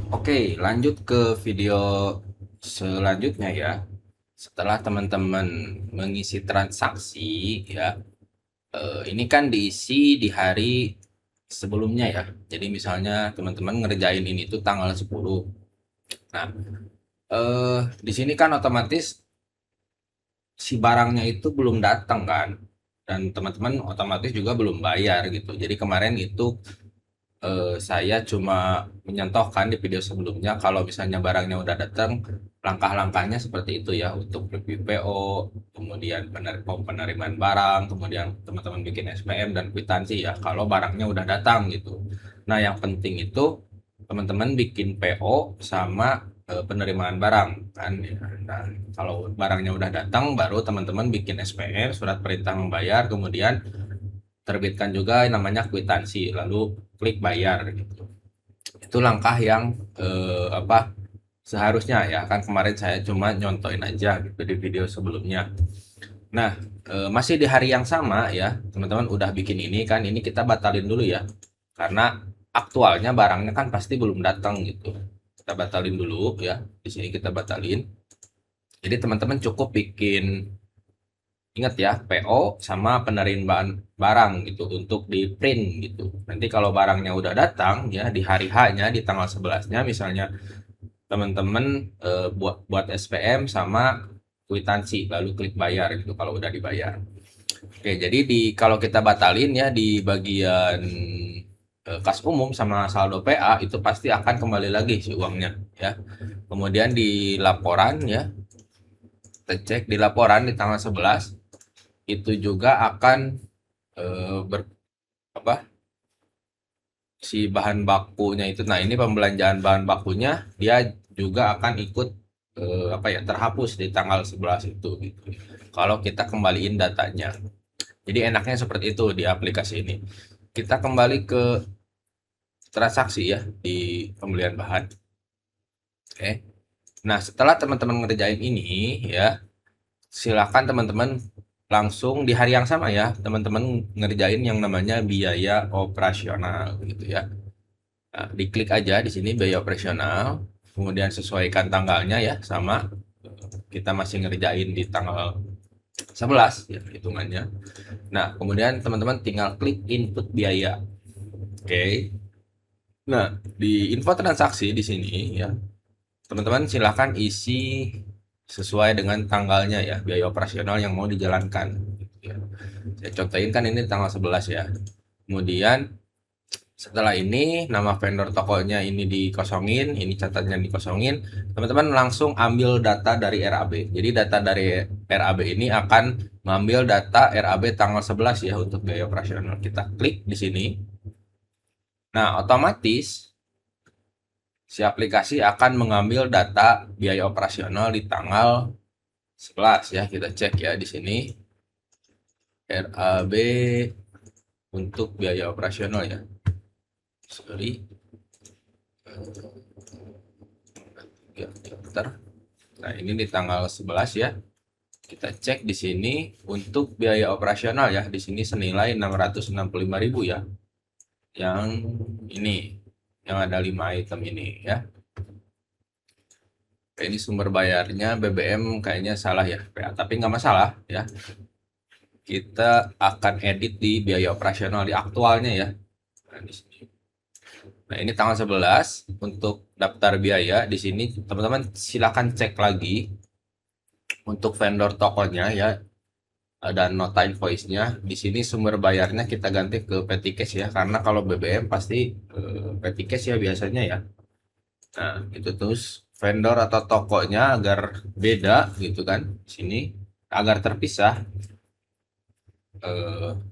Oke, lanjut ke video selanjutnya ya. Setelah teman-teman mengisi transaksi ya, ini kan diisi di hari sebelumnya ya. Jadi misalnya teman-teman ngerjain ini tuh tanggal 10. Nah, di sini kan otomatis si barangnya itu belum datang kan. Dan teman-teman otomatis juga belum bayar gitu. Jadi kemarin itu saya cuma mencontohkan di video sebelumnya kalau misalnya barangnya udah datang, langkah-langkahnya seperti itu ya untuk review PO, kemudian penerimaan barang, kemudian teman-teman bikin SPM dan kwitansi ya kalau barangnya udah datang gitu. Nah, yang penting itu teman-teman bikin PO sama penerimaan barang kan ya. Nah, kalau barangnya udah datang baru teman-teman bikin SPM, surat perintah membayar, kemudian terbitkan juga namanya kwitansi lalu klik bayar gitu. Itu langkah yang apa seharusnya ya kan kemarin saya cuma nyontoin aja gitu di video sebelumnya. Nah, masih di hari yang sama ya teman-teman udah bikin ini kan, ini kita batalin dulu ya karena aktualnya barangnya kan pasti belum datang gitu. Kita batalin dulu ya, di sini kita batalin. Jadi teman-teman cukup bikin, ingat ya, PO sama penerimaan barang gitu untuk di print gitu. Nanti kalau barangnya udah datang ya di hari H-nya di tanggal 11-nya misalnya teman-teman buat buat SPM sama kwitansi lalu klik bayar gitu kalau udah dibayar. Oke, jadi kalau kita batalin ya di bagian kas umum sama saldo PA itu pasti akan kembali lagi si uangnya ya. Kemudian di laporan ya, kita cek di laporan di tanggal 11 itu juga akan ber apa si bahan bakunya itu. Nah, ini pembelanjaan bahan bakunya dia juga akan ikut apa ya terhapus di tanggal 11 itu gitu. Kalau kita kembaliin datanya. Jadi enaknya seperti itu di aplikasi ini. Kita kembali ke transaksi ya di pembelian bahan. Oke. Nah, setelah teman-teman ngerjain ini ya, silakan teman-teman langsung di hari yang sama ya, teman-teman ngerjain yang namanya biaya operasional gitu ya. Nah, diklik aja di sini biaya operasional, kemudian sesuaikan tanggalnya ya sama kita masih ngerjain di tanggal 11 ya hitungannya. Nah, kemudian teman-teman tinggal klik input biaya. Oke. Nah, di info transaksi di sini ya, teman-teman silahkan isi sesuai dengan tanggalnya ya, biaya operasional yang mau dijalankan gitu ya. Saya contohin kan ini tanggal 11 ya. Kemudian setelah ini nama vendor tokonya ini dikosongin, ini catatannya dikosongin, teman-teman langsung ambil data dari RAB. Jadi data dari RAB ini akan mengambil data RAB tanggal 11 ya untuk biaya operasional. Kita klik di sini. Nah, otomatis si aplikasi akan mengambil data biaya operasional di tanggal 11 ya. Kita cek ya di sini RAB untuk biaya operasional ya. Sorry. Ya, bentar. Nah, ini di tanggal 11 ya. Kita cek di sini untuk biaya operasional ya. Di sini senilai 665.000 ya. Yang ini yang ada 5 item ini ya. Ini sumber bayarnya BBM kayaknya salah ya, tapi nggak masalah ya. Kita akan edit di biaya operasional di aktualnya ya. Nah, di sini. Nah, ini tanggal 11 untuk daftar biaya. Di sini teman-teman silakan cek lagi untuk vendor tokonya ya, dan nota invoice-nya. Di sini sumber bayarnya kita ganti ke petty cash ya, karena kalau BBM pasti petty cash ya biasanya ya. Nah, itu terus vendor atau tokonya agar beda gitu kan. Di sini agar terpisah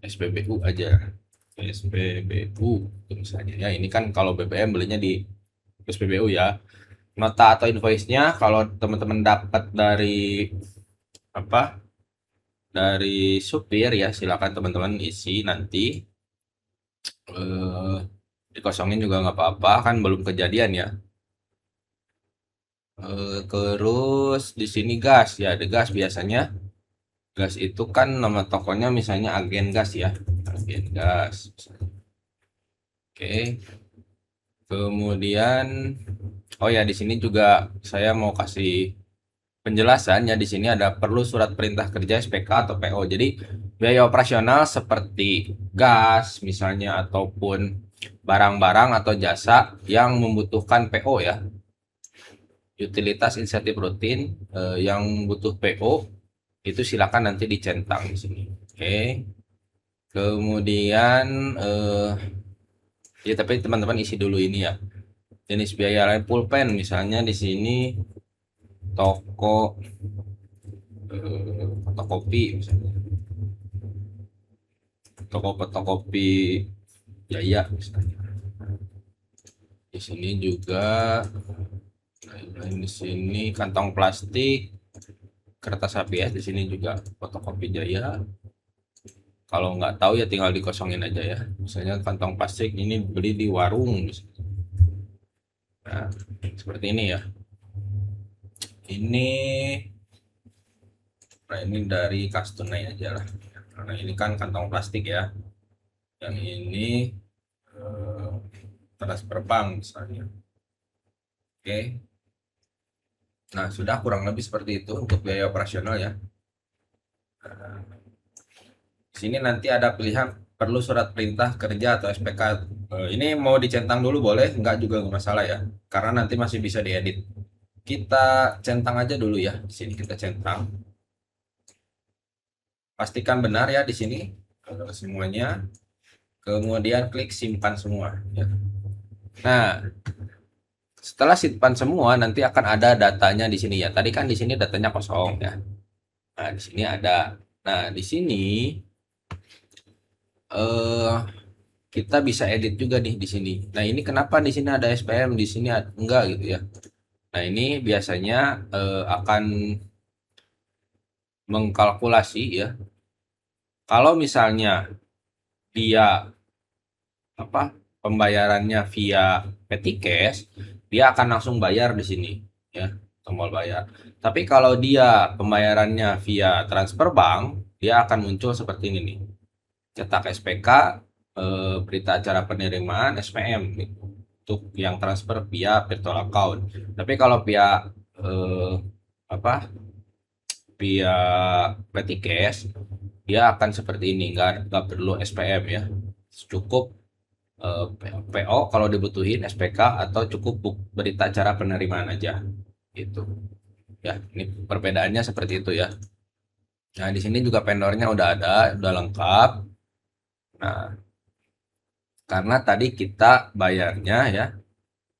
SPBU aja. SPBU itu misalnya ya. Ini kan kalau BBM belinya di SPBU ya. Nota atau invoice-nya kalau teman-teman dapat dari apa? Dari supir ya, silakan teman-teman isi nanti eh, dikosongin juga nggak apa-apa kan belum kejadian ya. Terus di sini gas ya, ada gas biasanya. Gas itu kan nama tokonya misalnya Agen Gas ya, Agen Gas. Oke, kemudian Oh ya, di sini juga saya mau kasih penjelasan ya. Di sini ada perlu surat perintah kerja SPK atau PO. Jadi biaya operasional seperti gas misalnya ataupun barang-barang atau jasa yang membutuhkan PO ya. Utilitas insentif rutin yang butuh PO itu silakan nanti dicentang di sini. Oke. Kemudian ya tapi teman-teman isi dulu ini ya. Jenis biaya lain pulpen misalnya di sini toko fotokopi misalnya. Toko fotokopi Jaya misalnya. Di sini juga di sini kantong plastik, kertas HPS di sini juga fotokopi Jaya. Kalau nggak tahu ya tinggal dikosongin aja ya. Misalnya kantong plastik ini beli di warung. Nah, seperti ini ya. Ini, nah ini dari kas tunai aja lah. Karena ini kan kantong plastik ya. Yang ini eh, transfer bank misalnya. Oke. Nah, sudah kurang lebih seperti itu untuk biaya operasional ya. Di sini nanti ada pilihan perlu surat perintah kerja atau SPK. Ini mau dicentang dulu boleh, enggak juga nggak masalah ya. Karena nanti masih bisa diedit. Kita centang aja dulu ya. Di sini kita centang. Pastikan benar ya di sini semuanya. Kemudian klik simpan semua ya. Nah, setelah simpan semua nanti akan ada datanya di sini ya. Tadi kan di sini datanya kosong ya. Nah, di sini ada. Nah, di sini eh kita bisa edit juga nih di sini. Nah, ini kenapa di sini ada SPM, di sini enggak gitu ya. Nah, ini biasanya akan mengkalkulasi ya. Kalau misalnya dia apa pembayarannya via petty cash, dia akan langsung bayar di sini ya, tombol bayar. Tapi kalau dia pembayarannya via transfer bank, dia akan muncul seperti ini nih. Cetak SPK, berita acara penerimaan SPM gitu. Untuk yang transfer via virtual account. Tapi kalau via eh, apa via petty cash, dia akan seperti ini, nggak perlu SPM ya, cukup PO kalau dibutuhin SPK atau cukup berita acara penerimaan aja gitu ya. Ini perbedaannya seperti itu ya. Nah, di sini juga vendornya udah ada, udah lengkap. Nah, karena tadi kita bayarnya ya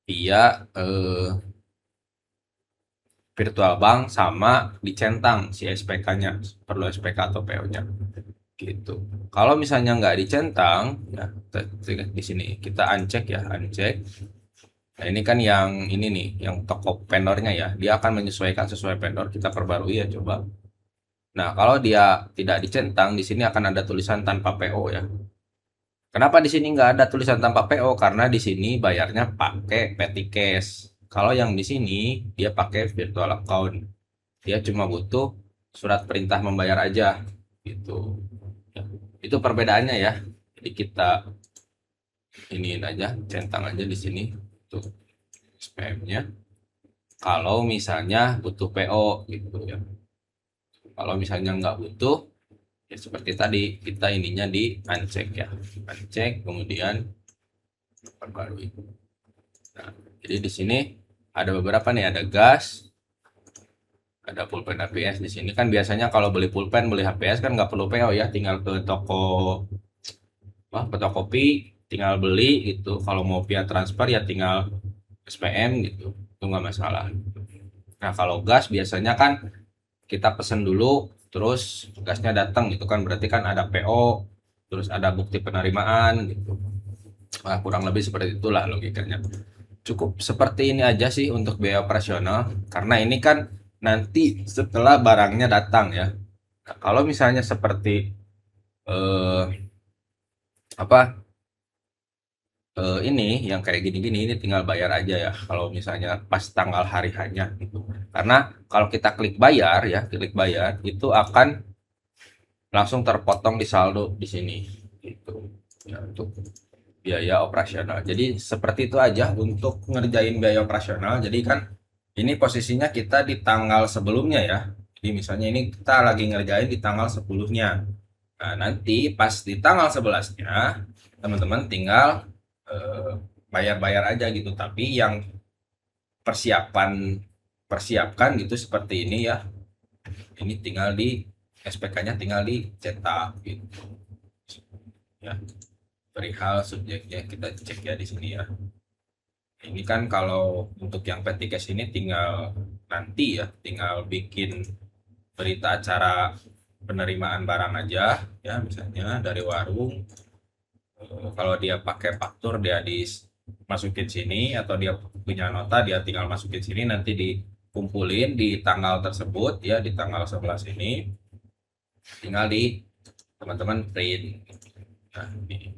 via virtual bank sama dicentang si SPK-nya, perlu SPK atau PO-nya gitu. Kalau misalnya nggak dicentang ya, di sini kita uncheck ya, uncheck. Nah, ini kan yang ini nih, yang toko vendornya ya, dia akan menyesuaikan sesuai vendor, kita perbarui ya coba. Nah, kalau dia tidak dicentang, di sini akan ada tulisan tanpa PO ya. Kenapa di sini nggak ada tulisan tanpa PO? Karena di sini bayarnya pakai petty cash. Kalau yang di sini dia pakai virtual account. Dia cuma butuh surat perintah membayar aja gitu. Ya, itu perbedaannya ya. Jadi kita iniin aja, centang aja di sini tuh SPM-nya. Kalau misalnya butuh PO gitu ya. Kalau misalnya nggak butuh, ya seperti tadi kita ininya di uncheck ya, uncheck kemudian perbarui. Nah, jadi di sini ada beberapa nih, ada gas, ada pulpen HPS. Di sini kan biasanya kalau beli pulpen, beli HPS kan nggak perlu PO ya, tinggal ke toko fotokopi, tinggal beli gitu. Kalau mau via transfer ya tinggal SPM gitu, itu nggak masalah. Nah, kalau gas biasanya kan kita pesen dulu, terus gasnya datang gitu kan, berarti kan ada PO, terus ada bukti penerimaan gitu. Nah, kurang lebih seperti itulah logikanya. Cukup seperti ini aja sih untuk biaya operasional, karena ini kan nanti setelah barangnya datang ya. Nah, kalau misalnya seperti eh, apa ini yang kayak gini-gini, ini tinggal bayar aja ya. Kalau misalnya pas tanggal hari hanya gitu. Karena kalau kita klik bayar ya, klik bayar itu akan langsung terpotong di saldo di sini gitu. Ya, untuk biaya operasional. Jadi seperti itu aja untuk ngerjain biaya operasional. Jadi kan ini posisinya kita di tanggal sebelumnya ya. Jadi misalnya ini kita lagi ngerjain di tanggal 10-nya. Nah, nanti pas di tanggal 11-nya teman-teman tinggal bayar-bayar aja gitu. Tapi yang persiapkan gitu seperti ini ya. Ini tinggal di SPK-nya tinggal dicetak gitu. Ya, perihal subjeknya kita cek ya di sini ya. Ini kan kalau untuk yang P3S ini tinggal nanti ya, tinggal bikin berita acara penerimaan barang aja ya, misalnya dari warung. Kalau dia pakai faktur dia dimasukin sini, atau dia punya nota dia tinggal masukin sini, nanti dikumpulin di tanggal tersebut ya, di tanggal 11 ini tinggal di teman-teman print. Nah, ini.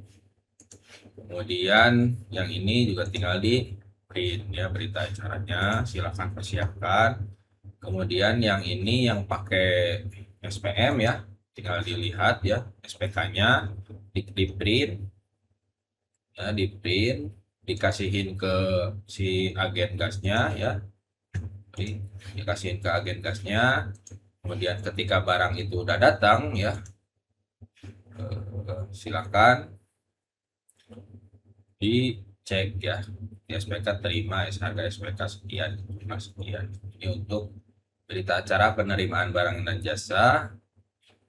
Kemudian yang ini juga tinggal di print ya, berita acaranya silahkan persiapkan. Kemudian yang ini yang pakai SPM ya, tinggal dilihat ya SPK-nya, di print ya, di print, dikasihin ke si agen gasnya ya, dikasihin ke agen gasnya. Kemudian ketika barang itu udah datang ya, silakan dicek ya, di SPK terima harga SPK sekian, sekian. Ini untuk berita acara penerimaan barang dan jasa.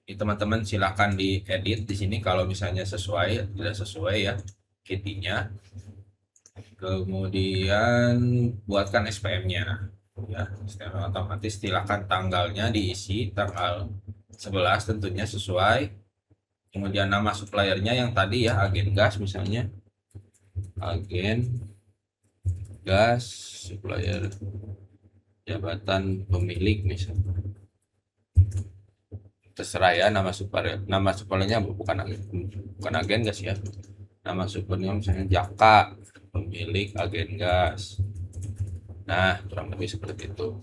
Ini teman-teman silakan diedit di sini kalau misalnya sesuai, tidak sesuai ya kitinya. Kemudian buatkan SPM-nya ya, secara otomatis silakan tanggalnya diisi tanggal 11 tentunya sesuai. Kemudian nama suppliernya yang tadi ya, agen gas misalnya, agen gas supplier, jabatan pemilik misalnya, terserah ya nama suppliernya bukan agen gas ya, nama suppliernya misalnya Jaka, pemilik agen gas. Nah, kurang lebih seperti itu.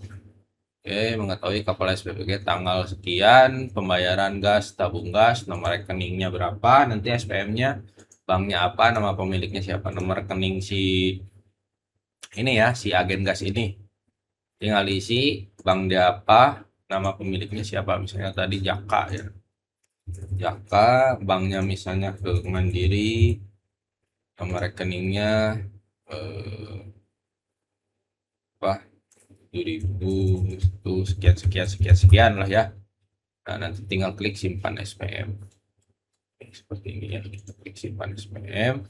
Oke, mengetahui kapal SPPG tanggal sekian, pembayaran gas, tabung gas, nomor rekeningnya berapa, nanti SPM-nya, banknya apa, nama pemiliknya siapa, nomor rekening si ini ya, si agen gas ini. Tinggal diisi, bank dia apa, nama pemiliknya siapa, misalnya tadi Jaka ya. Jaka, banknya misalnya ke Mandiri, nomor rekeningnya apa, 2000 itu sekian lah ya. Nah, nanti tinggal klik simpan SPM. Seperti ini ya, kita klik simpan SPM.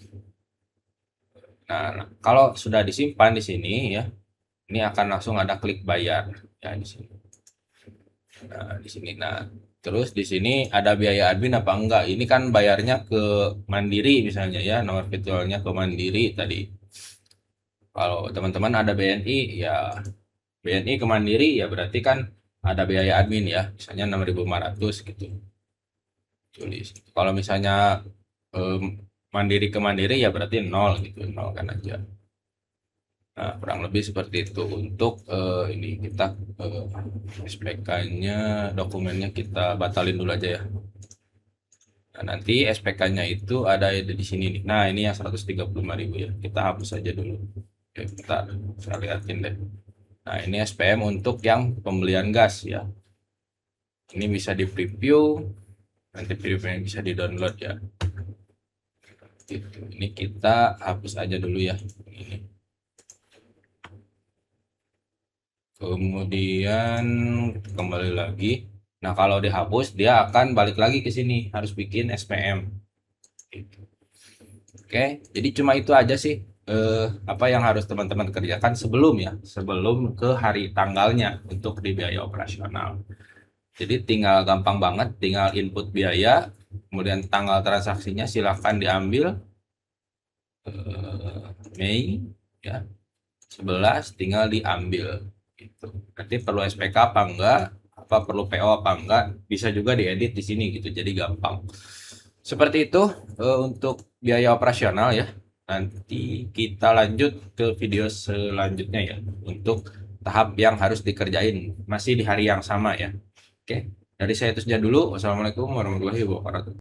Nah, kalau sudah disimpan di sini ya, ini akan langsung ada klik bayar ya di sini. Nah, di sini. Nah, terus di sini ada biaya admin apa enggak? Ini kan bayarnya ke Mandiri misalnya ya, nomor virtualnya ke Mandiri tadi. Kalau teman-teman ada BNI ya, BNI ke Mandiri ya berarti kan ada biaya admin ya, misalnya 6.500 gitu. Tulis. Kalau misalnya Mandiri ke Mandiri ya berarti 0 gitu, 0 kan aja. Nah, kurang lebih seperti itu untuk ini kita SPK-nya, dokumennya kita batalin dulu aja ya. Nah, nanti SPK-nya itu ada di sini nih. Nah, ini yang 135.000 ya. Kita hapus aja dulu. Oke, saya lihatin deh. Nah, ini SPM untuk yang pembelian gas ya. Ini bisa di preview, nanti previewnya bisa di download ya. Gitu. Ini kita hapus aja dulu ya. Ini. Kemudian kembali lagi. Nah, kalau dihapus dia akan balik lagi ke sini, harus bikin SPM. Gitu. Oke, jadi cuma itu aja sih apa yang harus teman-teman kerjakan sebelum ke hari tanggalnya untuk di biaya operasional. Jadi tinggal gampang banget, tinggal input biaya, kemudian tanggal transaksinya silahkan diambil Mei ya 11, tinggal diambil gitu. Nanti perlu SPK apa enggak, apa perlu PO apa enggak, bisa juga diedit di sini gitu, jadi gampang. Seperti itu untuk biaya operasional ya. Nanti kita lanjut ke video selanjutnya ya, untuk tahap yang harus dikerjain masih di hari yang sama ya. Oke, dari saya itu saja dulu. Wassalamualaikum warahmatullahi wabarakatuh.